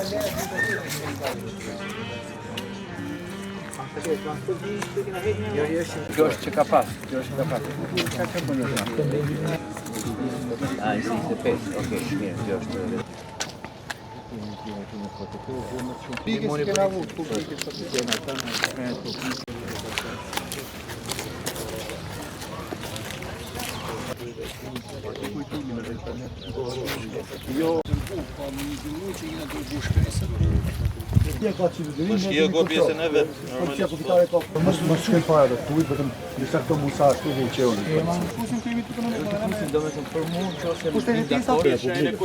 Kjo është që ka pas, kjo është që ka pas. A, i si të pesë, okej, mirë, kjo është... Pike si kena avut, ku pike së të kena, Shkija ko pjesën e vetë, Mos shkoj para të tuj, vetëm disa këto musa ashtu dhe i qeoni. Do me thëmë për mu, që ose më të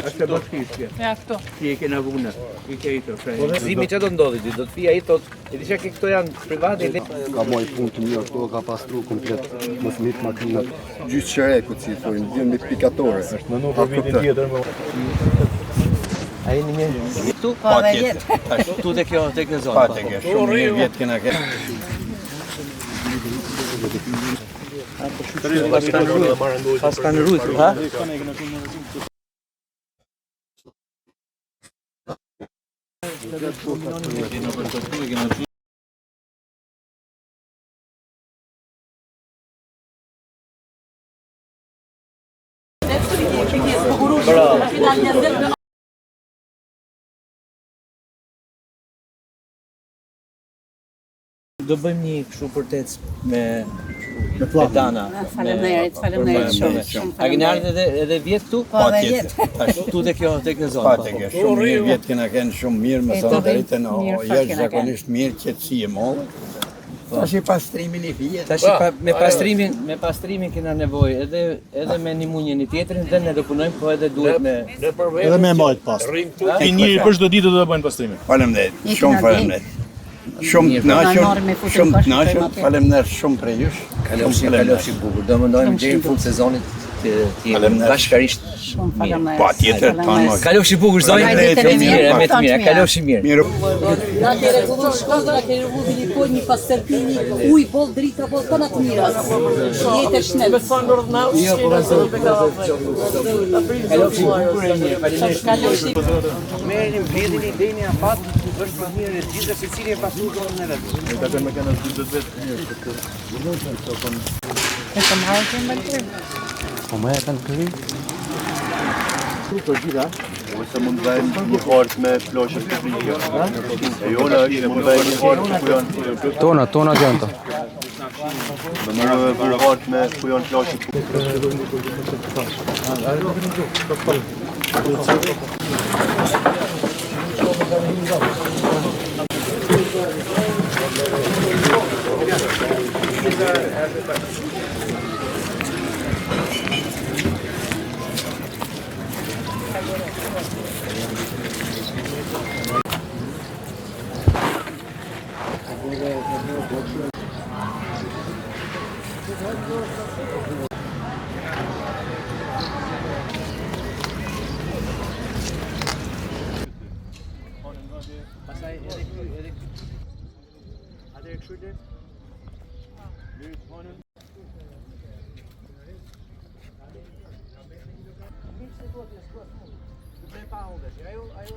Është e bashkishje. Ja, këto. ti e kena vuna, i ke i të frejë. Zimi që do ndodhi, do të fija i tot, e di që këto janë private, Ka moj punë të mirë, këto ka pastru komplet, mos mit makinat. Gjysë qërekut, si thojnë, vjen me pikatore. Është më nuk për vitin tjetër më... A jeni mirë? Tu? Pa dhe jetë. Tu të kjo, të kjo zonë. Pa të kjo, shumë një vjetë kena kena. Pas kanë rrujtë, ha? Do bëjmë një kështu përtec me Dana. Faleminderit shumë. A keni ardhur edhe vjet këtu? Pa dhe jetë. Tu te kjo zonë. Pa të kjo, shumë një vjetë kena kena shumë mirë, më thonë drejtën, jesh zakonisht mirë, qetësi e mollë. Tash i pastrimin i vjetë. Tash me pastrimin kena nevojë edhe me një munje një tjetrin dhe ne do punojmë, po edhe duhet me Edhe me majtë pas. I njëri për çdo ditë do të bëjnë pastrimin. Faleminderit, shumë faleminderit. Shumë të nashëm, faleminderit shumë për jush. kalofshi bukur. Do mendojmë deri në fund sezonit të bashkarisht Shumë faleminderit. Pa tjetër, panë. kalofshi bukur zonjë. Me të mira, kalofshi mirë. Mirë. Na ke rregulluar shkolla, na ke rregulluar një pas terpini, ujë, boll, drita, boll, tona të mira. Jetë shnel. Jo, po kalofshi bukur e mirë. Faleminderit. Merrni mbledhini deni afat, është më mirë e gjithë se cili e pasur dorën e vet. Ta kemë me kanë dy vetë mirë. E të marrë të më të Po më e kanë këri? Ose mund të vajmë një hartë me ploshët publike. E jona është mund të vajmë një hartë ku janë... Tona janë to. Do më rëve një hartë me ku janë ploshët Pastaj edhe atë kështu. Ajo